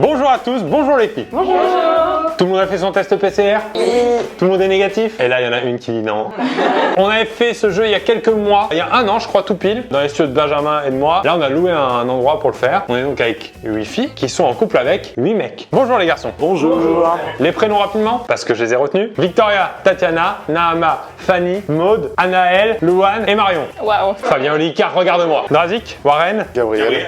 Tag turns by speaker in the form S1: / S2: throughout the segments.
S1: Bonjour à tous, bonjour les filles.
S2: Bonjour.
S1: Tout le monde a fait son test PCR?
S2: Oui.
S1: Tout le monde est négatif? Et là, il y en a une qui dit non. On avait fait ce jeu il y a quelques mois, il y a un an je crois tout pile, dans les studios de Benjamin et de moi. Là, on a loué un endroit pour le faire. On est donc avec 8 filles qui sont en couple avec 8 mecs. Bonjour les garçons.
S3: Bonjour.
S1: Les prénoms rapidement, parce que je les ai retenus. Victoria, Tatiana, Nahama, Fanny, Maude, Anaël, Louane et Marion.
S2: Waouh.
S1: Fabien Olicard, regarde-moi. Drazik, Warren,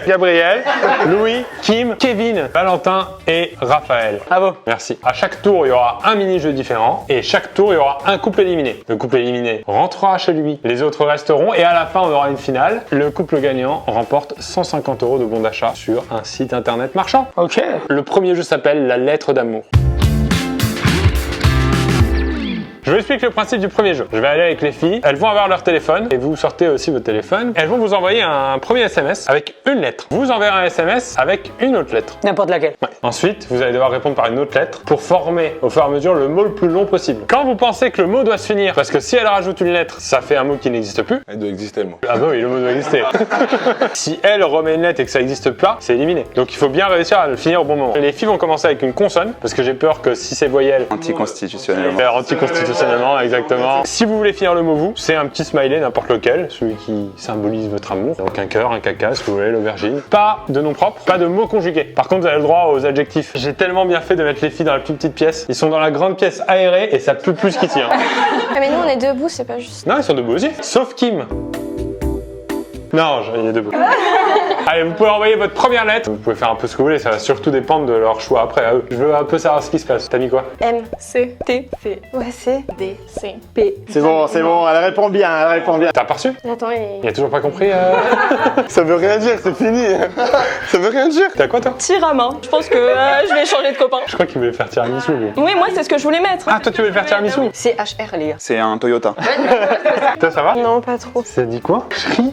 S1: Gabriel, Louis, Kim, Kevin, Valentin et Raphaël.
S3: Bravo.
S1: Merci. À chaque tour, il y aura un mini-jeu différent et chaque tour, il y aura un couple éliminé. Le couple éliminé rentrera chez lui, les autres resteront et à la fin, on aura une finale. Le couple gagnant remporte 150 € de bon d'achat sur un site internet marchand.
S3: Ok.
S1: Le premier jeu s'appelle La lettre d'amour. Je vous explique le principe du premier jeu. Je vais aller avec les filles, elles vont avoir leur téléphone et vous sortez aussi votre téléphone. Elles vont vous envoyer un premier SMS avec une lettre. Vous enverrez un SMS avec une autre lettre.
S3: N'importe laquelle.
S1: Ouais. Ensuite, vous allez devoir répondre par une autre lettre pour former au fur et à mesure le mot le plus long possible. Quand vous pensez que le mot doit se finir, parce que si elle rajoute une lettre, ça fait un mot qui n'existe plus.
S4: Elle doit exister le mot.
S1: Ah bah oui, le mot doit exister. Si elle remet une lettre et que ça n'existe pas, c'est éliminé. Donc il faut bien réussir à le finir au bon moment. Les filles vont commencer avec une consonne, parce que j'ai peur que si c'est voyelle,
S4: Anticonstitutionnellement.
S1: faire anticonstitutionnellement, exactement. Si vous voulez finir le mot vous, c'est un petit smiley, n'importe lequel, celui qui symbolise votre amour. Donc un cœur, un caca, si vous voulez, l'aubergine. Pas de nom propre, pas de mots conjugués. Par contre, vous avez le droit aux adjectifs. J'ai tellement bien fait de mettre les filles dans la plus petite pièce. Ils sont dans la grande pièce aérée et ça pue plus qu'ici. Hein.
S2: Ah mais nous on est debout, c'est pas juste.
S1: Non, ils sont debout aussi. Sauf Kim. Non, il est debout. Allez, vous pouvez envoyer votre première lettre. Vous pouvez faire un peu ce que vous voulez, ça va surtout dépendre de leur choix après à eux. Je veux un peu savoir ce qui se passe. T'as mis quoi?
S2: M, C, T, C, ouais, C, D, C, P.
S3: C'est bon, elle répond bien,
S1: T'as pas reçu?
S2: Attends,
S1: Il a toujours pas compris
S4: Ça veut rien dire, c'est fini. Ça veut rien dire.
S1: T'as quoi toi?
S5: Tir à main. Je pense que je vais changer de copain.
S1: Je crois qu'il voulait faire tiramisu lui.
S5: Oui, moi, c'est ce que je voulais mettre.
S1: Ah, toi tu voulais faire tiramisu?
S3: C'est HR, les gars.
S4: C'est un Toyota.
S1: Toi ça va?
S2: Non, pas trop.
S1: Ça dit quoi?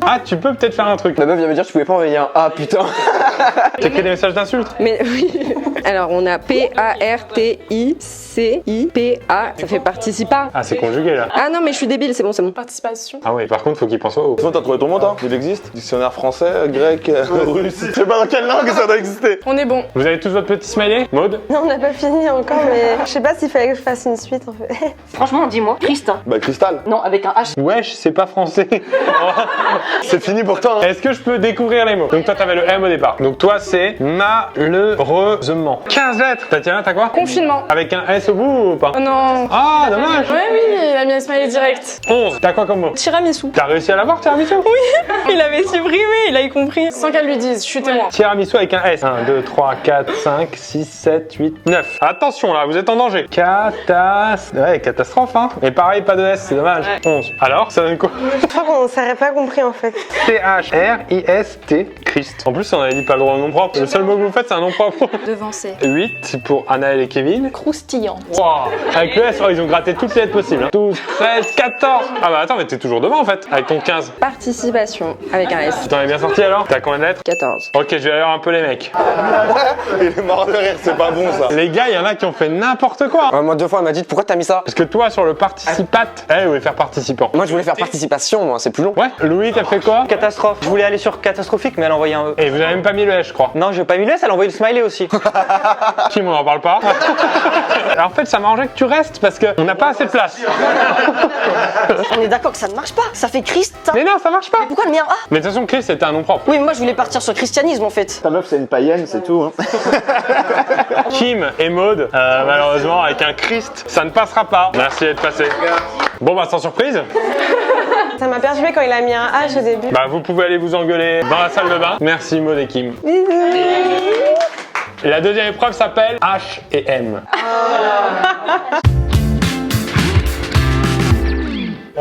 S1: Ah, tu peux peut-être faire un truc.
S3: La meuf vient me dire que je pouvais pas envoyer un A, putain.
S1: T'as écrit des messages d'insultes?
S6: Mais oui. Alors on a P-A-R-T-I-C-I-P-A. Ça fait participa.
S1: Ah, c'est conjugué là.
S6: Ah non mais je suis débile, c'est bon, c'est bon.
S5: Participation.
S1: Ah oui, par contre, faut qu'il pense au.
S4: Sinon, t'as trouvé ton mot, toi? Il existe? Dictionnaire français, grec, russe. Je sais pas dans quelle langue ça doit exister.
S5: On est bon.
S1: Vous avez tous votre petit smiley? Maude?
S2: Non, on n'a pas fini encore, mais je sais pas s'il fallait que je fasse une suite en fait.
S7: Franchement, dis-moi, Christin.
S4: Bah, cristal.
S7: Non, avec un H.
S1: Wesh, c'est pas français.
S4: C'est fini pour toi. Hein.
S1: Est-ce que je peux découvrir les mots? Donc toi, t'avais le M au départ. Donc toi, c'est malheureusement. 15 lettres. Tatiana, t'as quoi?
S5: Confinement.
S1: Avec un S au bout ou pas?
S5: Oh non.
S1: Ah, dommage.
S5: Ouais, oui, il a mis un smiley direct.
S1: 11. T'as quoi comme mot?
S5: Tiramisu.
S1: T'as réussi à l'avoir, tiramisu?
S5: Il avait supprimé, il a compris. Sans qu'elle lui dise, je suis témoin.
S1: Tiramisu avec un S. 1, 2, 3, 4, 5, 6, 7, 8, 9. Attention là, vous êtes en danger. Ouais, catastrophe, hein. Et pareil, pas de S, c'est dommage.
S5: Ouais.
S1: 11. Alors, ça donne quoi?
S2: Je crois qu'on s'aurait pas compris en fait.
S1: C-H-R-I-S-T. Christ. En plus, on avait dit pas le droit au nom propre. Le seul mot que vous faites, c'est un nom propre.
S5: Devancé.
S1: 8 pour Anaël et Kevin.
S5: Croustillant.
S1: Wow. Avec le S, oh, ils ont gratté toutes les lettres possibles. Hein. 12, 13, 14. Ah bah attends, mais t'es toujours devant en fait, avec ton 15.
S6: Participation avec un S.
S1: Tu t'en es bien sorti alors? T'as combien de lettres?
S6: 14.
S1: Ok, je vais aller voir un peu les mecs.
S4: Il est mort de rire, c'est pas bon ça.
S1: Les gars, il y en a qui ont fait n'importe quoi.
S3: Moi, 2 fois, elle m'a dit pourquoi t'as mis ça?
S1: Parce que toi, sur le participat, elle voulait faire participant.
S3: Moi, je voulais faire participation, moi, c'est plus long.
S1: Ouais, Louis, t'as fait quoi?
S8: Catastrophe. Je voulais aller sur catastrophique, mais elle a envoyé un E.
S1: Et vous avez même pas mis le S, je crois.
S8: Non, j'ai pas mis le S, elle a envoyé le smiley aussi.
S1: Kim, on en parle pas. Alors, en fait, ça m'arrangeait que tu restes parce qu'on n'a pas assez de place.
S7: On est d'accord que ça ne marche pas. Ça fait Christin.
S1: Mais non, ça marche pas.
S7: Pourquoi elle met un A?
S1: Mais de toute façon, Chris, c'était un nom propre.
S7: Oui, mais moi je voulais partir sur christianisme en fait.
S4: Ta meuf, c'est une païenne, c'est tout. Hein.
S1: Kim et Maude, malheureusement, avec un Christ, ça ne passera pas. Merci d'être passé. Bon, bah, sans surprise.
S2: Ça m'a perturbé quand il a mis un H au début.
S1: Bah, vous pouvez aller vous engueuler dans la salle de bain. Merci, Maude et Kim. La deuxième épreuve s'appelle H et M.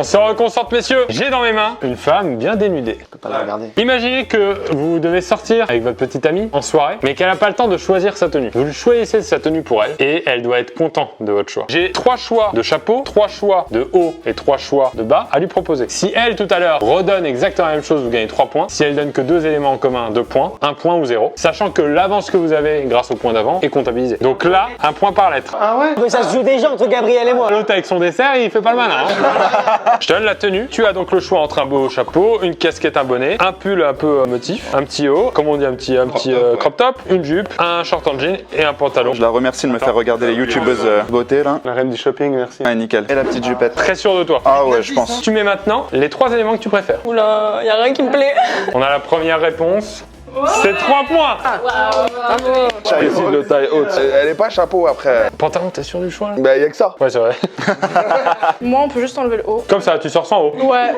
S1: On se reconcentre, messieurs. J'ai dans mes mains une femme bien dénudée.
S3: Je peux pas la regarder.
S1: Imaginez que vous devez sortir avec votre petite amie en soirée, mais qu'elle n'a pas le temps de choisir sa tenue. Vous choisissez sa tenue pour elle et elle doit être contente de votre choix. J'ai 3 choix de chapeau, 3 choix de haut et 3 choix de bas à lui proposer. Si elle, tout à l'heure, redonne exactement la même chose, vous gagnez 3 points. Si elle donne que 2 éléments en commun, 2 points, 1 point ou 0. Sachant que l'avance que vous avez grâce au point d'avant est comptabilisée. Donc là, 1 point par lettre.
S8: Ah ouais? Ça se joue déjà entre Gabriel et moi.
S1: L'autre avec son dessert, il fait pas le malin. Hein. Je te donne la tenue. Tu as donc le choix entre un beau chapeau, une casquette, un bonnet, un pull un peu motif, un petit haut, comme on dit, un petit crop top, une jupe, un short en jean et un pantalon.
S9: Je la remercie de me faire regarder les youtubeuses beauté là.
S4: La reine du shopping, merci.
S9: Ouais, nickel. Et la petite jupette.
S1: Très sûr de toi.
S9: Ah ouais, je pense.
S1: Tu mets maintenant les 3 éléments que tu préfères.
S5: Oula, y a rien qui me plaît.
S1: On a la première réponse. C'est 3 points.
S4: Précise de taille haute. Elle est pas chapeau après.
S1: Pantalon, t'es sûr du choix là?
S4: Bah y'a que ça.
S1: Ouais, c'est vrai.
S5: Moi, on peut juste enlever le haut.
S1: Comme ça, tu sors sans haut.
S5: Ouais.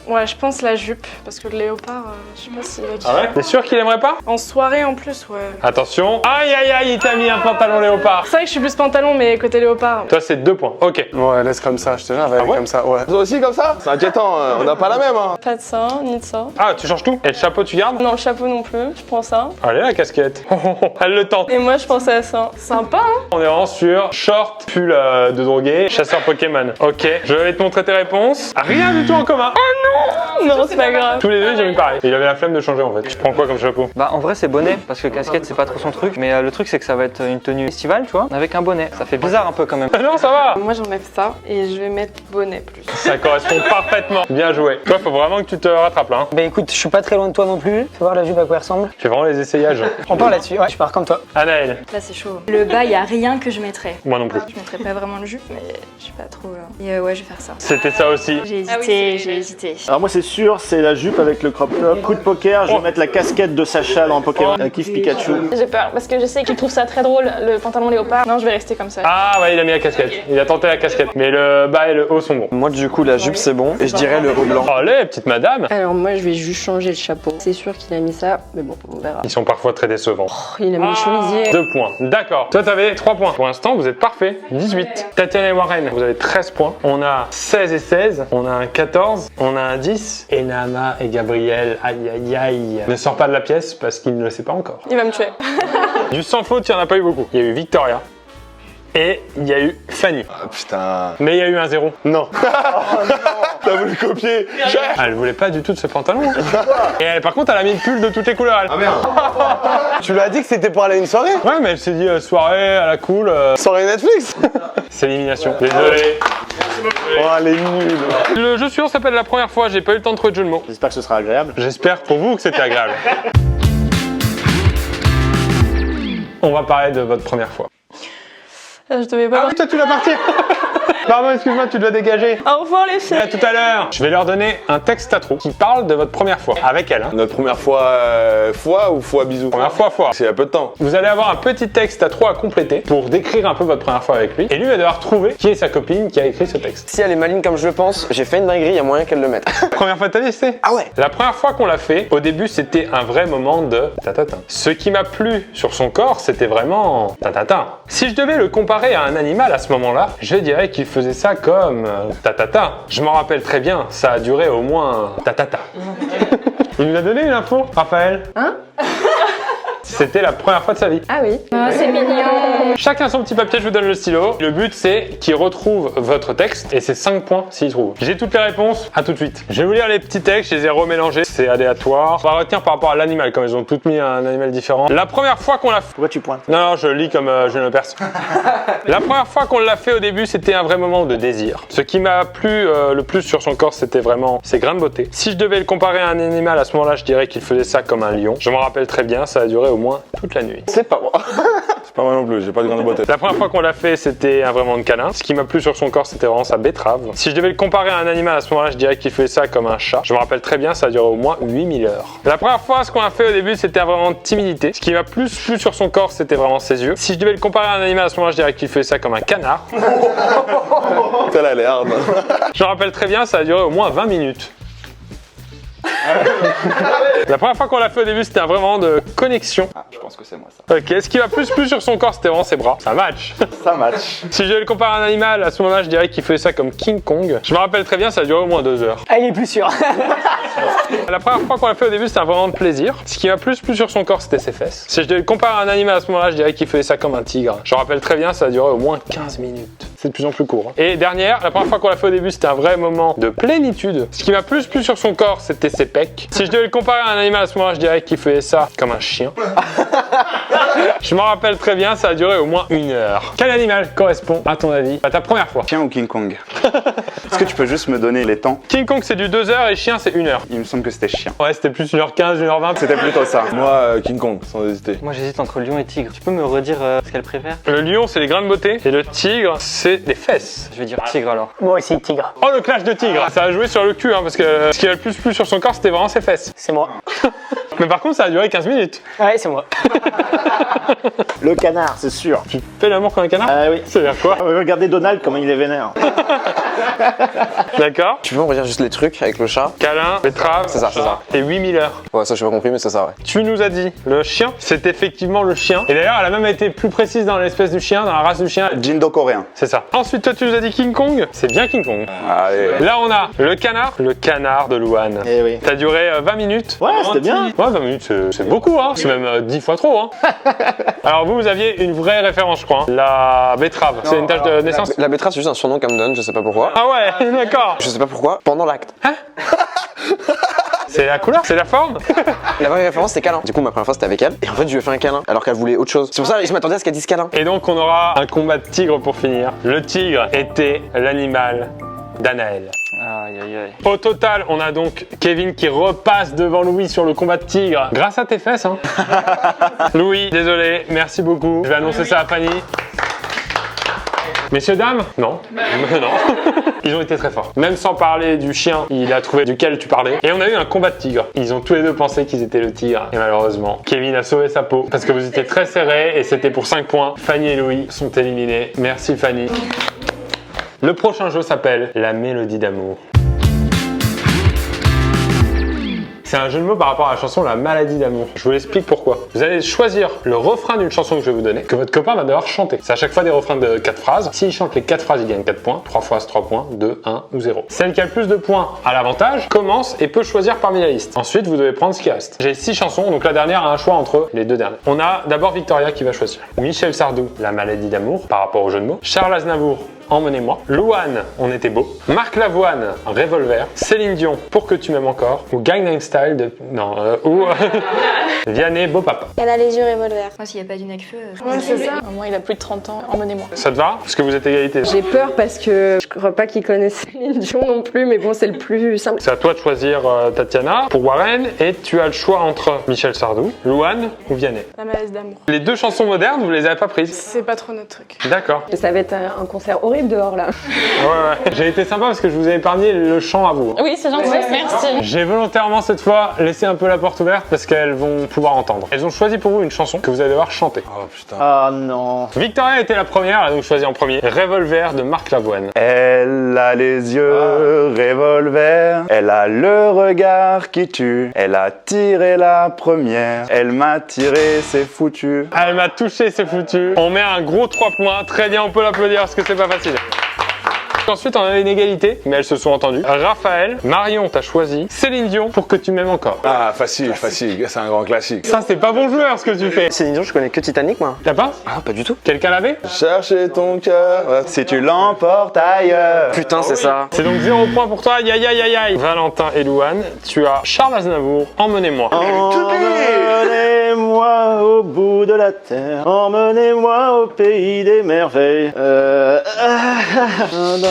S5: Ouais, je pense la jupe, parce que le léopard, je sais pas s'il va kiffer.
S1: Ah ouais? T'es sûr qu'il aimerait pas?
S5: En soirée en plus, ouais.
S1: Attention. Aïe aïe aïe, il t'a mis un pantalon léopard.
S5: C'est vrai que je suis plus pantalon, mais côté léopard.
S1: Toi, c'est 2 points. Ok.
S4: Ouais, laisse comme ça, je te jure, elle est
S1: ouais
S4: comme ça, ouais. Toi aussi comme ça? C'est inquiétant, on n'a pas la même, hein.
S5: Pas de ça, ni de ça.
S1: Ah, tu changes tout? Et le chapeau, tu gardes?
S5: Non, le chapeau non plus, je prends ça.
S1: Allez, la casquette. Elle le tente.
S5: Et moi, je pensais à ça. Sympa, hein?
S1: On est vraiment sur short, pull de drogué, chasseur Pokémon. Ok, je vais te montrer tes réponses. Rien du tout en commun.
S5: Non, c'est pas grave.
S1: Tous les deux, ils ont mis pareil. Il avait la flemme de changer en fait. Tu prends quoi comme chapeau?
S8: Bah en vrai c'est bonnet parce que casquette c'est pas trop son truc. Mais le truc c'est que ça va être une tenue estivale, tu vois, avec un bonnet. Ça fait bizarre un peu quand même.
S1: Non, ça va.
S5: Moi, j'enlève ça et je vais mettre bonnet plus.
S1: Ça correspond parfaitement. Bien joué. Toi, faut vraiment que tu te rattrapes là. Hein.
S10: Bah écoute, je suis pas très loin de toi non plus. Fais voir la jupe à quoi elle ressemble.
S1: Je fais vraiment les essayages.
S10: On part là-dessus, ouais, je pars comme toi.
S1: Anaël.
S11: Là c'est chaud. Le bas, y a rien que je mettrais.
S1: Moi non plus.
S11: Je mettrais pas vraiment le jupe, mais je suis pas trop là. Et ouais, je vais faire ça.
S1: C'était ça aussi.
S11: J'ai hésité, j'ai hésité.
S12: Alors moi c'est sûr, c'est la jupe avec le crop top. Coup de poker, je vais mettre la casquette de Sacha dans Pokémon. Un kiff Pikachu.
S5: J'ai peur parce que je sais qu'il trouve ça très drôle, le pantalon léopard. Non, je vais rester comme ça.
S1: Ah ouais, il a mis la casquette. Il a tenté la casquette. Mais le bas et le haut sont bons.
S3: Moi, du coup, la jupe, c'est bon. Et je dirais le haut blanc.
S1: Allez, petite madame.
S6: Alors moi, je vais juste changer le chapeau. C'est sûr qu'il a mis ça, mais bon, on verra.
S1: Ils sont parfois très décevants.
S6: Oh, il a mis le chemisier.
S1: 2 points. D'accord. Toi, t'avais 3 points. Pour l'instant, vous êtes parfait. 18. Tatiana et Warren, vous avez 13 points. On a 16 et 16. On a un 14. On a un 10. Et Nama et Gabriel, aïe aïe aïe, ne sort pas de la pièce parce qu'il ne le sait pas encore.
S5: Il va me tuer.
S1: Du sans faute, il n'y en a pas eu beaucoup. Il y a eu Victoria. Et il y a eu Fanny.
S4: Ah putain.
S1: Mais il y a eu un 0.
S4: Non. T'as voulu copier.
S1: Elle voulait pas du tout de ce pantalon. Et elle, par contre, elle a mis le pull de toutes les couleurs. Elle.
S4: Ah merde.
S3: Tu lui as dit que c'était pour aller à une soirée?
S1: Ouais, mais elle s'est dit soirée à la cool.
S3: Soirée Netflix?
S1: C'est l'élimination. Désolé.
S3: Oh, elle est nulle.
S1: Le jeu suivant s'appelle La première fois. J'ai pas eu le temps de trouver de jeu de mots.
S12: J'espère que ce sera agréable.
S1: J'espère pour vous que c'était agréable. On va parler de votre première fois.
S5: Je devais pas.
S1: Ah oui, toi tu dois partir. Pardon, excuse-moi, tu dois dégager.
S5: Au revoir les filles.
S1: À tout à l'heure. Je vais leur donner un texte à trop qui parle de votre première fois. Avec elle. Hein.
S4: Notre première fois, fois ou fois bisous?
S1: Première fois.
S4: C'est il y a peu de temps.
S1: Vous allez avoir un petit texte à trop à compléter pour décrire un peu votre première fois avec lui. Et lui va devoir trouver qui est sa copine qui a écrit ce texte.
S3: Si elle est maligne comme je le pense, j'ai fait une dinguerie, il y a moyen qu'elle le mette.
S1: Première fois de ta vie, c'était?
S3: Ah ouais.
S1: La première fois qu'on l'a fait, au début, c'était un vrai moment de tatata. Ce qui m'a plu sur son corps, c'était vraiment tatata. Si je devais le comparer à un animal à ce moment-là, je dirais qu'il faisait ça comme tatata. Je m'en rappelle très bien, ça a duré au moins tatata. Il nous a donné une info, Raphaël.
S6: Hein?
S1: C'était la première fois de sa vie.
S6: Ah oui.
S11: Oh, c'est mignon.
S1: Chacun son petit papier, je vous donne le stylo. Le but, c'est qu'il retrouve votre texte et c'est 5 points s'il trouve. J'ai toutes les réponses, à tout de suite. Je vais vous lire les petits textes, je les ai remélangés, c'est aléatoire. On va retenir par rapport à l'animal, comme ils ont toutes mis un animal différent. La première fois qu'on l'a fait...
S12: Pourquoi tu pointes?
S1: Non, je lis comme Julien Lepers. La première fois qu'on l'a fait au début, c'était un vrai moment de désir. Ce qui m'a plu le plus sur son corps, c'était vraiment ses grains de beauté. Si je devais le comparer à un animal à ce moment-là, je dirais qu'il faisait ça comme un lion. Je m'en rappelle très bien, ça a duré au moins toute la nuit.
S3: C'est pas moi.
S4: C'est pas moi non plus, j'ai pas de grande beauté.
S1: La première fois qu'on l'a fait, c'était un vrai moment de câlin. Ce qui m'a plu sur son corps, c'était vraiment sa betterave. Si je devais le comparer à un animal à ce moment-là, je dirais qu'il faisait ça comme un chat. Je me rappelle très bien, ça a duré au moins 8000 heures. La première fois, ce qu'on a fait au début, c'était un vrai moment de timidité. Ce qui m'a plus plu sur son corps, c'était vraiment ses yeux. Si je devais le comparer à un animal à ce moment-là, je dirais qu'il faisait ça comme un canard.
S4: T'as la l'air.
S1: Je me rappelle très bien, ça a duré au moins 20 minutes. La première fois qu'on l'a fait au début, c'était un vrai moment de connexion.
S9: Ah, je pense que c'est moi ça.
S1: Ok, ce qui m'a plus plu sur son corps, c'était vraiment ses bras. Ça match.
S12: Ça match.
S1: Si je devais le comparer à un animal, à ce moment-là, je dirais qu'il faisait ça comme King Kong. Je me rappelle très bien, ça a duré au moins 2 heures.
S10: Ah, il est plus sûr.
S1: La première fois qu'on l'a fait au début, c'était un vrai moment de plaisir. Ce qui m'a plus plu sur son corps, c'était ses fesses. Si je devais le comparer à un animal à ce moment-là, je dirais qu'il faisait ça comme un tigre. Je me rappelle très bien, ça a duré au moins 15 minutes. C'est de plus en plus court. Hein. Et dernière, la première fois qu'on l'a fait au début, c'était un vrai moment de plénitude. Ce qui m'a plus plu sur son corps, c'était ses pecs. Si je devais le comparer à un animal à ce moment-là, je dirais qu'il faisait ça comme un chien. Je m'en rappelle très bien, ça a duré au moins 1 heure. Quel animal correspond, à ton avis, à ta première fois?
S9: Chien ou King Kong? Est-ce que tu peux juste me donner les temps?
S1: King Kong, c'est du 2 heures et chien, c'est 1 heure.
S9: Il me semble que c'était chien.
S1: Ouais, c'était plus 1h15, 1h20.
S9: C'était plutôt ça.
S4: Moi, King Kong, sans hésiter.
S8: Moi j'hésite entre lion et tigre. Tu peux me redire ce qu'elle préfère?
S1: Le lion, c'est les grains de beauté. Et le tigre, c'est des fesses.
S8: Je vais dire tigre alors.
S10: Moi aussi, tigre.
S1: Oh, le clash de tigre. Ça a joué sur le cul, hein, parce que ce qui a le plus plu sur son corps, c'était vraiment ses fesses.
S10: C'est moi.
S1: Mais par contre, ça a duré 15 minutes.
S10: Ouais, c'est moi.
S12: Le canard, c'est sûr.
S1: Tu fais l'amour comme un canard?
S12: Ah oui.
S1: C'est-à-dire quoi?
S12: Regardez Donald, comment il est vénère.
S1: D'accord.
S3: Tu peux me redire juste les trucs avec le chat?
S1: Câlin, betterave,
S3: C'est ça, c'est ça.
S1: et 8000 heures.
S3: Ouais, ça j'ai pas compris, mais c'est ça, ouais.
S1: Tu nous as dit, le chien, c'est effectivement le chien. Et d'ailleurs, elle a même été plus précise dans l'espèce du chien, dans la race du chien.
S9: Jindo coréen.
S1: C'est ça. Ensuite, toi, tu nous as dit King Kong. C'est bien King Kong.
S9: Allez.
S1: Là, on a le canard de Louane.
S12: Eh oui.
S1: Ça a duré 20 minutes.
S12: Ouais, c'était bien.
S1: Ouais, 20 minutes, c'est beaucoup, hein. C'est même 10 fois trop, hein. Alors, vous aviez une vraie référence, je crois. Hein. La betterave. C'est une tâche de naissance.
S3: La betterave, c'est juste un surnom qu'elle me donne, je sais pas pourquoi.
S1: Ah ouais, d'accord.
S3: Je sais pas pourquoi, pendant l'acte.
S1: C'est la couleur, c'est la forme.
S3: La vraie référence, c'était câlin. Du coup, ma première fois, c'était avec elle. Et en fait, je lui ai fait un câlin, alors qu'elle voulait autre chose. C'est pour ça que je m'attendais à ce qu'elle dise câlin.
S1: Et donc, on aura un combat de tigre pour finir. Le tigre était l'animal d'Anaël.
S8: Aïe aïe aïe.
S1: Au total, on a donc Kevin qui repasse devant Louis sur le combat de tigre. Grâce à tes fesses, hein. Louis, désolé, merci beaucoup. Je vais annoncer ça à Fanny. Messieurs, dames? Non. Non. Ils ont été très forts. Même sans parler du chien, il a trouvé duquel tu parlais. Et on a eu un combat de tigre. Ils ont tous les deux pensé qu'ils étaient le tigre. Et malheureusement, Kevin a sauvé sa peau parce que vous étiez très serrés et c'était pour 5 points. Fanny et Louis sont éliminés. Merci Fanny. Le prochain jeu s'appelle La Mélodie d'amour. C'est un jeu de mots par rapport à la chanson La Maladie d'amour. Je vous l'explique pourquoi. Vous allez choisir le refrain d'une chanson que je vais vous donner, que votre copain va devoir chanter. C'est à chaque fois des refrains de 4 phrases. S'il chante les 4 phrases, il gagne 4 points. 3 fois 3 points, 2, 1 ou 0. Celle qui a le plus de points à l'avantage commence et peut choisir parmi la liste. Ensuite, vous devez prendre ce qui reste. J'ai 6 chansons, donc la dernière a un choix entre les 2 dernières. On a d'abord Victoria qui va choisir. Michel Sardou, La Maladie d'amour, par rapport au jeu de mots. Charles Aznavour, Emmenez-moi. Louane, On était beau. Marc Lavoine, Revolver. Céline Dion, Pour que tu m'aimes encore. Ou Gangnam Style de... Non, ou... Vianney, Beau Papa.
S11: Elle a les yeux revolver. Moi, s'il n'y a pas du Necfeu...
S5: Ouais, c'est ça. Moi, il a plus de 30 ans. Emmenez-moi.
S1: Ça te va? Parce que vous êtes égalité.
S6: J'ai peur parce que je crois pas qu'ils connaissent Céline Dion non plus, mais bon, c'est le plus simple.
S1: C'est à toi de choisir Tatiana pour Warren et tu as le choix entre Michel Sardou, Louane ou Vianney.
S5: La maladie d'amour.
S1: Les 2 chansons modernes, vous les avez pas prises?
S5: C'est pas trop notre truc.
S1: D'accord.
S6: Ça va être un concert horrible dehors là.
S1: Ouais. J'ai été sympa parce que je vous ai épargné le chant à vous.
S5: Oui, c'est gentil. Merci.
S1: J'ai volontairement cette fois laissé un peu la porte ouverte parce qu'elles vont pouvoir entendre. Elles ont choisi pour vous une chanson que vous allez devoir chanter.
S4: Oh putain.
S12: Ah non.
S1: Victoria était la première, elle a donc choisi en premier. Revolver de Marc Lavoine.
S9: Elle a les yeux revolver, elle a le regard qui tue, elle a tiré la première, elle m'a tiré, c'est foutu.
S1: Elle m'a touché, c'est foutu. On met un gros 3 points. Très bien, on peut l'applaudir parce que c'est pas facile. Ensuite, on avait une égalité, mais elles se sont entendues. Raphaël, Marion, t'as choisi Céline Dion, Pour que tu m'aimes encore.
S4: Ah, facile, c'est un grand classique.
S1: Ça, c'est pas bon joueur ce que tu fais.
S3: Céline Dion, je connais que Titanic, moi.
S1: T'as pas?
S3: Ah, pas du tout.
S1: Quelqu'un l'avait?
S4: Chercher ton cœur. Ouais.
S9: Si tu l'emportes ailleurs.
S3: Putain, c'est ça.
S1: C'est donc 0 points pour toi. Aïe, aïe, aïe, aïe, aïe. Valentin et Louane, tu as Charles Aznavour, Emmenez-moi.
S12: Emmenez-moi au bout de la terre, emmenez-moi au pays des merveilles.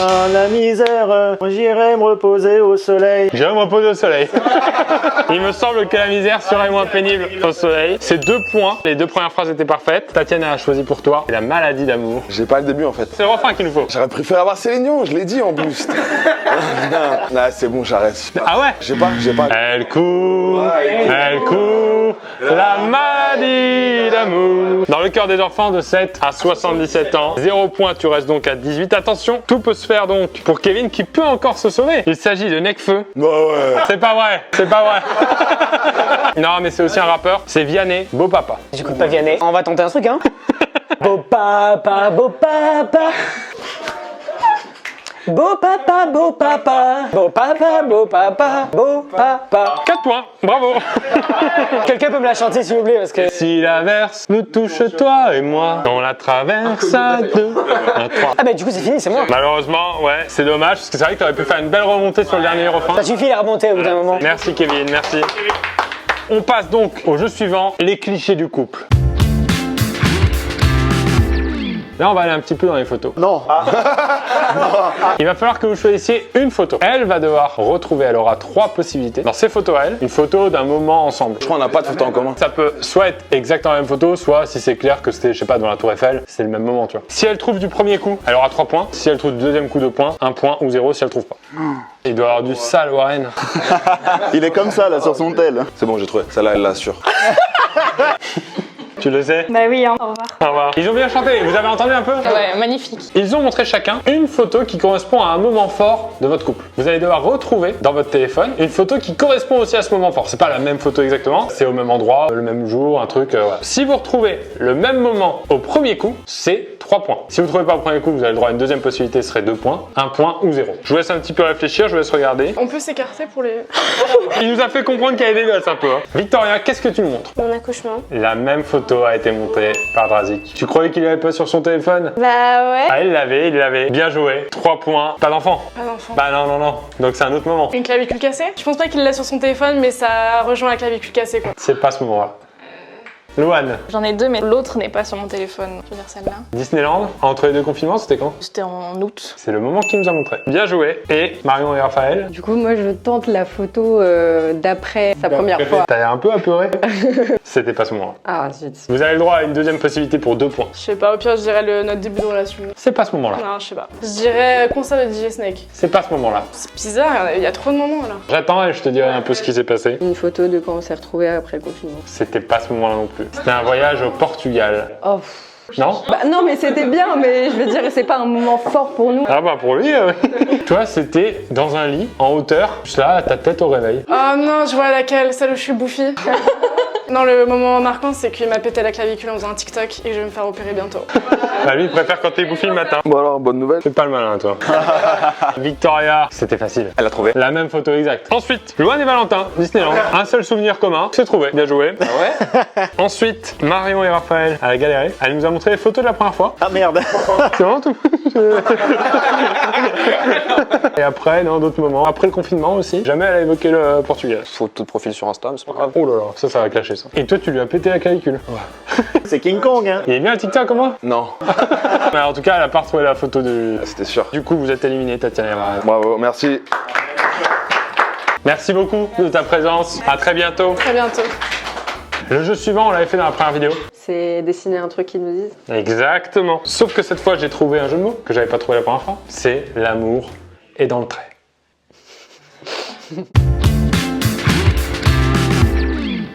S12: Dans la misère, j'irai me reposer au soleil.
S1: J'irai me reposer au soleil. Il me semble que la misère serait moins pénible au soleil. C'est 2 points. Les 2 premières phrases étaient parfaites. Tatiana a choisi pour toi La Maladie d'amour.
S4: J'ai pas le début en fait.
S1: C'est le refrain qu'il nous faut.
S4: J'aurais préféré avoir Céline Dion, je l'ai dit en plus. Non, c'est bon, j'arrête.
S1: Ah ouais?
S4: J'ai pas.
S1: Elle court, la maladie d'amour. Dans le cœur des enfants de 7 à 77 ans. 0 points, tu restes donc à 18. Attention, tout peut se faire donc pour Kevin qui peut encore se sauver. Il s'agit de Necfeu.
S4: Bah ouais.
S1: C'est pas vrai. Non, mais c'est aussi un rappeur. C'est Vianney, Beau Papa.
S10: J'écoute pas Vianney. On va tenter un truc, hein. Beau papa, beau papa. Beau papa, beau papa. Beau papa, beau papa. Beau papa.
S1: 4 points, bravo.
S10: Quelqu'un peut me la chanter s'il vous plaît parce que...
S1: Si l'averse nous touche toi et moi, on la traverse à 2, 1, 3.
S10: Ah bah du coup c'est fini, c'est moi.
S1: Malheureusement, ouais, c'est dommage parce que c'est vrai que t'aurais pu faire une belle remontée sur le dernier refrain.
S10: Ça suffit la remontée au bout d'un moment.
S1: Merci Kevin, merci. On passe donc au jeu suivant, les clichés du couple. Là, on va aller un petit peu dans les photos.
S12: Non.
S1: Il va falloir que vous choisissiez une photo. Elle va devoir retrouver, elle aura 3 possibilités. Dans ses photos, elle, une photo d'un moment ensemble.
S3: Je crois qu'on n'a pas de photo en commun.
S1: Ça peut soit être exactement la même photo, soit si c'est clair que c'était, je sais pas, dans la Tour Eiffel, c'est le même moment, tu vois. Si elle trouve du premier coup, elle aura 3 points. Si elle trouve du deuxième coup, 2 points. 1 point ou 0 si elle trouve pas. Il doit avoir du sale, Warren.
S9: Il est comme ça là sur son tel.
S3: C'est bon, j'ai trouvé. Celle-là, elle l'assure.
S1: Tu le sais?
S11: Bah oui, hein. Au revoir.
S1: Au revoir. Ils ont bien chanté, vous avez entendu un peu?
S11: Ouais, magnifique.
S1: Ils ont montré chacun une photo qui correspond à un moment fort de votre couple. Vous allez devoir retrouver dans votre téléphone une photo qui correspond aussi à ce moment fort. C'est pas la même photo exactement, c'est au même endroit, le même jour, un truc. Voilà. Si vous retrouvez le même moment au premier coup, c'est 3 points. Si vous ne trouvez pas au premier coup, vous avez le droit à une deuxième possibilité, ce serait 2 points, 1 point ou 0. Je vous laisse un petit peu réfléchir, je vous laisse regarder.
S5: On peut s'écarter pour les...
S1: Il nous a fait comprendre qu'il y avait des gosses un peu. Hein. Victoria, qu'est-ce que tu nous montres?
S2: Mon accouchement.
S1: La même photo a été montrée par Drazik. Tu croyais qu'il l'avait pas sur son téléphone?
S2: Bah ouais.
S1: Ah, il l'avait. Bien joué. 3 points. Pas d'enfant.
S5: Pas d'enfant.
S1: Bah non. Donc c'est un autre moment.
S5: Une clavicule cassée? Je pense pas qu'il l'a sur son téléphone, mais ça rejoint la clavicule cassée, quoi.
S1: C'est pas ce moment-là. Louane,
S5: J'en ai 2, mais l'autre n'est pas sur mon téléphone. Je veux dire celle-là.
S1: Disneyland, entre les 2 confinements, c'était quand?
S5: C'était en août.
S1: C'est le moment qu'il nous a montré. Bien joué. Et Marion et Raphaël?
S6: Du coup, moi, je tente la photo d'après sa première fois.
S1: T'as l'air un peu apeuré. C'était pas ce moment-là.
S6: Ah, zut.
S1: Vous avez le droit à une deuxième possibilité pour 2 points.
S5: Je sais pas, au pire, je dirais notre début de relation.
S1: C'est pas ce moment-là.
S5: Non, je sais pas. Je dirais concert de DJ Snake.
S1: C'est pas ce moment-là.
S5: C'est bizarre, il y a trop de moments là.
S1: J'attends et je te dirai un peu ce qui s'est passé.
S6: Une photo de quand on s'est retrouvés après le confinement.
S1: C'était pas ce moment-là non plus. C'était un voyage au Portugal.
S6: Oh.
S1: Non?
S6: Bah non, mais c'était bien, mais je veux dire, c'est pas un moment fort pour nous.
S1: Ah bah pour lui, Toi, c'était dans un lit, en hauteur, juste là, à ta tête au réveil.
S5: Oh non, je vois laquelle, celle où je suis bouffie. Non, le moment marquant, c'est qu'il m'a pété la clavicule en faisant un TikTok et je vais me faire opérer bientôt.
S1: Bah lui, il préfère quand t'es bouffi le matin.
S4: Bon alors, bonne nouvelle.
S1: Fais pas le malin, toi. Victoria, c'était facile.
S3: Elle a trouvé.
S1: La même photo exacte. Ensuite, Louane et Valentin, Disneyland. Un seul souvenir commun, c'est trouvé. Bien joué.
S3: Ah ouais?
S1: Ensuite, Marion et Raphaël, elle a galéré. Elle nous a montré les photos de la première fois.
S12: Ah merde.
S1: C'est vraiment tout. Et après, dans d'autres moments, après le confinement aussi, jamais elle a évoqué le Portugal.
S3: Photo de profil sur Insta, mais c'est pas grave.
S1: Oh là là, ça va clasher ça. Et toi, tu lui as pété la clavicule.
S12: C'est King Kong, hein.
S1: Il est bien le TikTok comme moi?
S3: Non.
S1: Mais en tout cas, elle a pas retrouvé la photo de...
S3: C'était sûr.
S1: Du coup, vous êtes éliminé, Tatiana et Marianne.
S4: Bravo, merci.
S1: Merci beaucoup de ta présence. À très bientôt.
S5: Très bientôt.
S1: Le jeu suivant, on l'avait fait dans la première vidéo.
S6: C'est dessiner un truc qu'ils nous disent.
S1: Exactement. Sauf que cette fois, j'ai trouvé un jeu de mots que j'avais pas trouvé la première fois. C'est l'amour est dans le trait.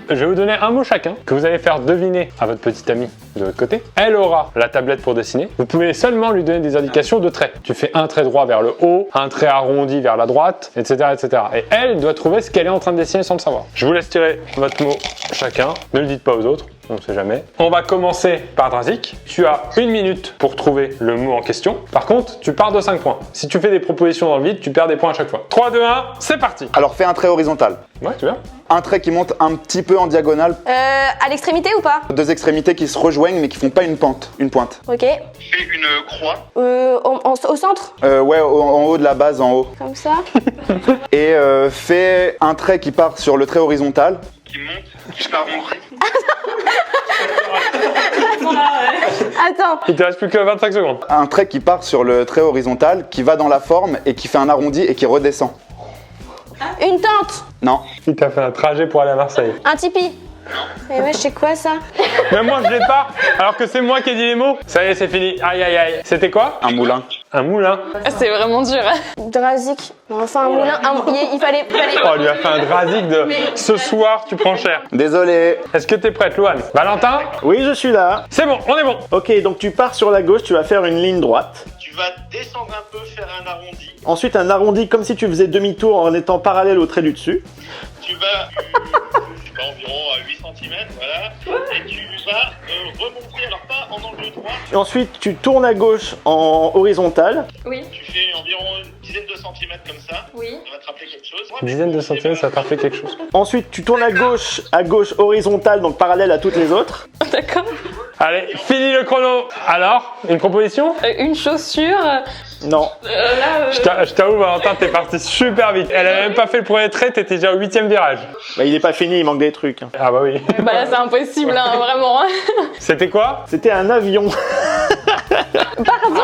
S1: Je vais vous donner un mot chacun que vous allez faire deviner à votre petite amie de votre côté. Elle aura la tablette pour dessiner. Vous pouvez seulement lui donner des indications de traits. Tu fais un trait droit vers le haut, un trait arrondi vers la droite, etc., etc. Et elle doit trouver ce qu'elle est en train de dessiner sans le savoir. Je vous laisse tirer votre mot chacun. Ne le dites pas aux autres. On ne sait jamais. On va commencer par Drazik. Tu as 1 minute pour trouver le mot en question. Par contre, tu pars de 5 points. Si tu fais des propositions dans le vide, tu perds des points à chaque fois. 3, 2, 1, c'est parti.
S9: Alors fais un trait horizontal.
S1: Ouais, tu vois.
S9: Un trait qui monte un petit peu en diagonale.
S2: À l'extrémité ou pas?
S9: 2 extrémités qui se rejoignent mais qui font pas une pointe.
S2: Ok.
S13: Fais une croix.
S2: Au centre?
S9: Ouais, en haut de la base, en haut.
S2: Comme ça?
S9: Et fais un trait qui part sur le trait horizontal.
S13: Qui monte jusqu'à rond.
S2: Attends.
S1: Il te reste plus que 25 secondes.
S9: Un trait qui part sur le trait horizontal, qui va dans la forme et qui fait un arrondi et qui redescend.
S2: Une tente.
S9: Non.
S1: Il t'a fait un trajet pour aller à Marseille.
S2: Un tipi. Mais ouais, je sais quoi ça?
S1: Même moi, je l'ai pas, alors que c'est moi qui ai dit les mots. Ça y est, c'est fini. Aïe, aïe, aïe. C'était quoi?
S9: Un moulin.
S1: Un moulin.
S5: C'est vraiment dur.
S2: Drazik. Enfin, un moulin. Il fallait.
S1: Oh, il lui a fait un Drazik de ce soir, tu prends cher.
S9: Désolé.
S1: Est-ce que t'es prête, Louane? Valentin?
S12: Oui, je suis là.
S1: C'est bon, on est bon.
S12: Ok, donc tu pars sur la gauche, tu vas faire une ligne droite.
S13: Tu vas descendre un peu, faire un arrondi.
S12: Ensuite, un arrondi comme si tu faisais demi-tour en étant parallèle au trait du dessus.
S13: Tu vas, je sais pas, environ à 8 cm, voilà. Et tu vas remonter, alors pas en angle droit.
S12: Et ensuite, tu tournes à gauche en horizontal.
S11: Oui.
S13: Tu fais environ une dizaine de centimètres comme ça.
S11: Oui.
S13: Ça va te rappeler quelque chose.
S1: Une dizaine de centimètres, ça t'a fait quelque chose.
S12: Ensuite, tu tournes à gauche horizontal, donc parallèle à toutes les autres.
S5: D'accord.
S1: Allez, fini le chrono. Alors, une proposition?
S5: Une chaussure.
S12: Non.
S1: Je t'avoue, Valentin, t'es parti super vite. Elle avait même pas fait le premier trait, t'étais déjà au 8e virage.
S12: Bah, il est pas fini, il manque des trucs.
S1: Ah bah oui.
S5: Bah là, c'est impossible, hein, vraiment.
S1: C'était quoi?
S12: C'était un avion.
S6: Pardon.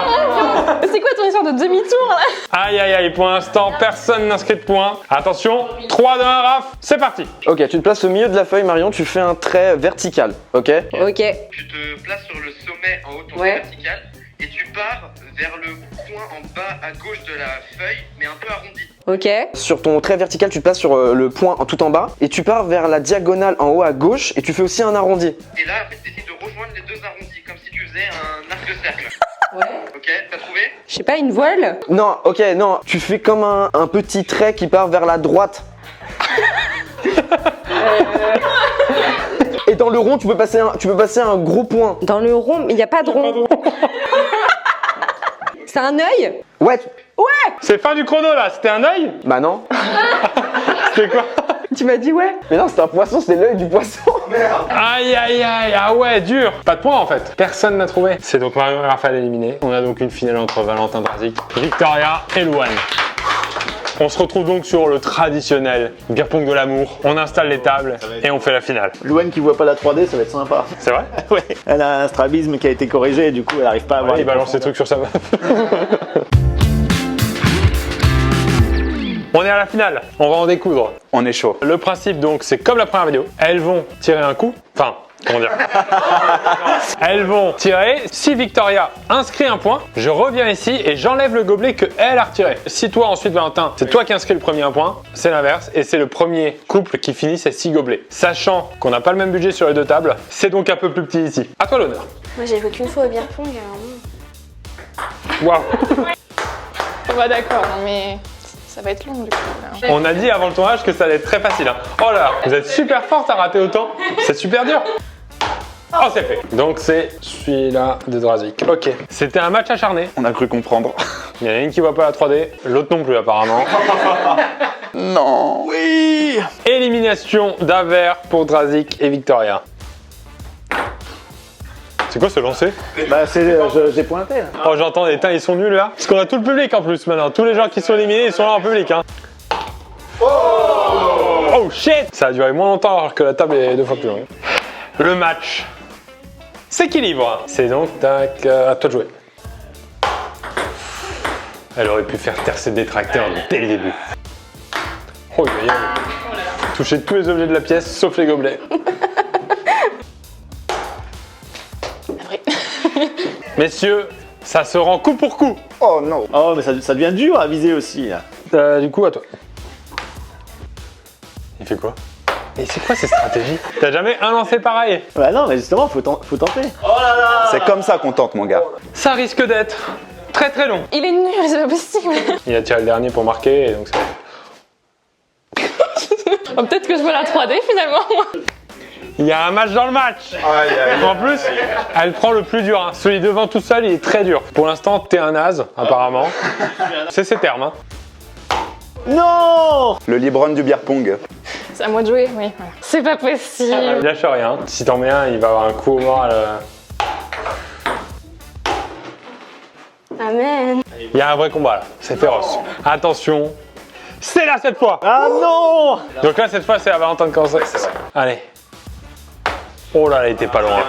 S6: C'est quoi ton histoire de demi-tour là?
S1: Aïe aïe aïe, pour l'instant, personne n'inscrit de points. Attention, 3, 2, 1, Raph, c'est parti.
S3: Ok, tu te places au milieu de la feuille, Marion, tu fais un trait vertical, ok?
S6: Ok.
S13: Tu te places sur le sommet en haut de ton trait vertical et tu pars vers le coin en bas à gauche de la feuille, mais un peu arrondi.
S6: Ok.
S3: Sur ton trait vertical, tu te places sur le point tout en bas et tu pars vers la diagonale en haut à gauche et tu fais aussi un arrondi.
S13: Et là, en fait, tu essaies de rejoindre les deux arrondis, comme si tu faisais un arc de cercle.
S6: Ouais.
S13: Ok, t'as trouvé?
S6: Je sais pas, une voile?
S3: Non, ok, non, tu fais comme un petit trait qui part vers la droite. Et dans le rond, tu peux passer un gros point.
S6: Dans le rond, il n'y a pas de rond. C'est un œil?
S3: Ouais.
S6: Ouais.
S1: C'est fin du chrono là, c'était un œil?
S3: Bah non.
S1: C'était quoi?
S6: Tu m'as dit ouais.
S3: Mais non, c'était un poisson, c'était l'œil du poisson. Merde.
S1: Aïe aïe aïe, ah ouais, dur. Pas de points en fait, personne n'a trouvé. C'est donc Marion et Raphaël éliminés. On a donc une finale entre Valentin Drazik, Victoria et Louane. On se retrouve donc sur le traditionnel beer pong de l'amour. On installe les tables et on fait la finale.
S12: Louane qui voit pas la 3D, ça va être sympa.
S1: C'est vrai?
S12: Ouais. Elle a un strabisme qui a été corrigé et du coup elle arrive pas à voir.
S1: Il balance ses trucs sur sa meuf. On est à la finale, on va en découdre.
S9: On est chaud.
S1: Le principe donc, c'est comme la première vidéo. Elles vont tirer un coup, enfin, comment dire? Elles vont tirer. Si Victoria inscrit un point, je reviens ici et j'enlève le gobelet que elle a retiré. Si toi ensuite Valentin, c'est toi qui inscris le premier un point, c'est l'inverse et c'est le premier couple qui finit ses 6 gobelets. Sachant qu'on n'a pas le même budget sur les deux tables, c'est donc un peu plus petit ici. À toi l'honneur.
S2: Moi j'ai joué qu'une fois au beer pong, alors bon.
S1: Waouh.
S5: Bah d'accord, mais ça va être long du coup. Là.
S1: On a dit avant le tournage que ça allait être très facile. Hein. Oh là, vous êtes super forte à rater autant. C'est super dur. Oh, c'est fait. Donc c'est celui-là de Drazik. Ok. C'était un match acharné.
S9: On a cru comprendre.
S1: Il y en a une qui voit pas la 3D, l'autre non plus apparemment.
S9: Non.
S12: Oui.
S1: Élimination d'Aver pour Drazik et Victoria. C'est quoi ce lancer?
S12: Bah j'ai pointé là.
S1: Oh j'entends des ils sont nuls là. Parce qu'on a tout le public en plus maintenant. Tous les gens qui sont éliminés ils sont là en public hein. Oh shit. Ça a duré moins longtemps alors que la table est 2 fois plus longue. Le match s'équilibre. C'est donc tac, à toi de jouer. Elle aurait pu faire taire ses détracteurs dès le début. Oh aïe aïe. Toucher tous les objets de la pièce sauf les gobelets. Messieurs, ça se rend coup pour coup.
S12: Oh non. Oh mais ça devient dur à viser aussi là.
S1: Du coup à toi. Il fait quoi? Et c'est quoi ces stratégies? T'as jamais un lancé pareil?
S12: Bah non mais justement faut tenter. Oh là là.
S9: C'est comme ça qu'on tente, mon gars.
S1: Ça risque d'être très très long.
S5: Il est nul, c'est pas possible.
S1: Il a tiré le dernier pour marquer et donc c'est...
S5: Oh, peut-être que je vois la 3D finalement.
S1: Il y a un match dans le match. En plus, elle prend le plus dur. Hein. Celui devant tout seul, il est très dur. Pour l'instant, t'es un naze, apparemment. C'est ses termes. Hein.
S12: Non.
S9: Le Libron du beer pong.
S5: C'est à moi de jouer, oui. Voilà. C'est pas possible.
S1: Il lâche rien. Si t'en mets un, il va avoir un coup au moral.
S2: Amen.
S1: Il y a un vrai combat là. C'est féroce. Attention. C'est là cette fois.
S12: Ah non.
S1: Donc là, cette fois, c'est à Valentin de commencer. Allez. Oh là, elle était pas loin.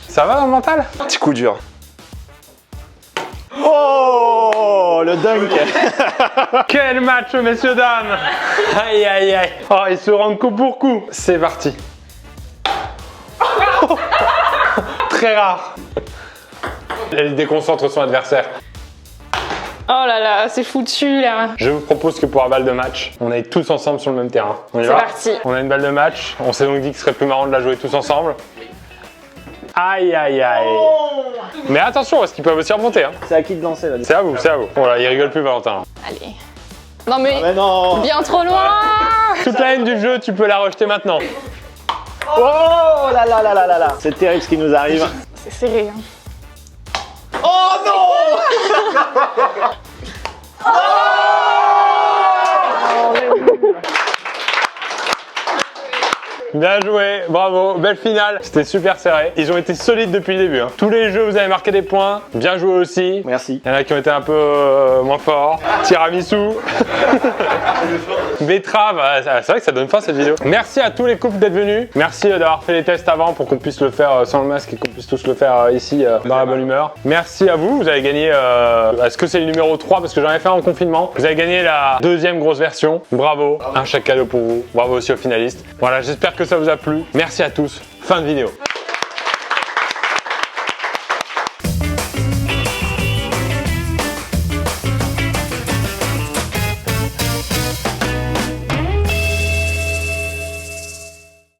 S1: Ça va dans le mental?
S9: Petit coup dur.
S12: Oh, le dunk.
S1: Quel match, messieurs, dames. Aïe, aïe, aïe. Oh, ils se rendent coup pour coup. C'est parti. Très rare. Elle déconcentre son adversaire.
S5: Oh là là, c'est foutu là.
S1: Je vous propose que pour un balle de match, on aille tous ensemble sur le même terrain. On y
S5: C'est
S1: va?
S5: parti.
S1: On a une balle de match. On s'est donc dit que ce serait plus marrant de la jouer tous ensemble. Aïe, aïe, aïe. Mais attention, parce qu'ils peuvent aussi remonter. Hein.
S12: C'est à qui de lancer là?
S1: C'est à vous, c'est à vous. Voilà, il rigole plus Valentin.
S5: Allez. Non mais,
S12: Ah mais non.
S5: bien trop loin.
S1: Toute la haine du jeu, tu peux la rejeter maintenant.
S12: Oh là là là là là là. C'est terrible ce qui nous arrive.
S5: C'est serré. Hein.
S12: Oh non.
S1: Bien joué, bravo, belle finale. C'était super serré. Ils ont été solides depuis le début. Hein. Tous les jeux, vous avez marqué des points. Bien joué aussi.
S12: Merci.
S1: Il y en a qui ont été un peu moins forts. Tiramisu. Betterave. C'est vrai que ça donne faim cette vidéo. Merci à tous les couples d'être venus. Merci d'avoir fait les tests avant pour qu'on puisse le faire sans le masque et qu'on puisse tous le faire ici dans la bonne humeur. Merci à vous. Vous avez gagné. Est-ce que c'est le numéro 3 parce que j'en ai fait en confinement. Vous avez gagné la deuxième grosse version. Bravo. Un chèque cadeau pour vous. Bravo aussi aux finalistes. Voilà, j'espère que ça vous a plu. Merci à tous. Fin de vidéo.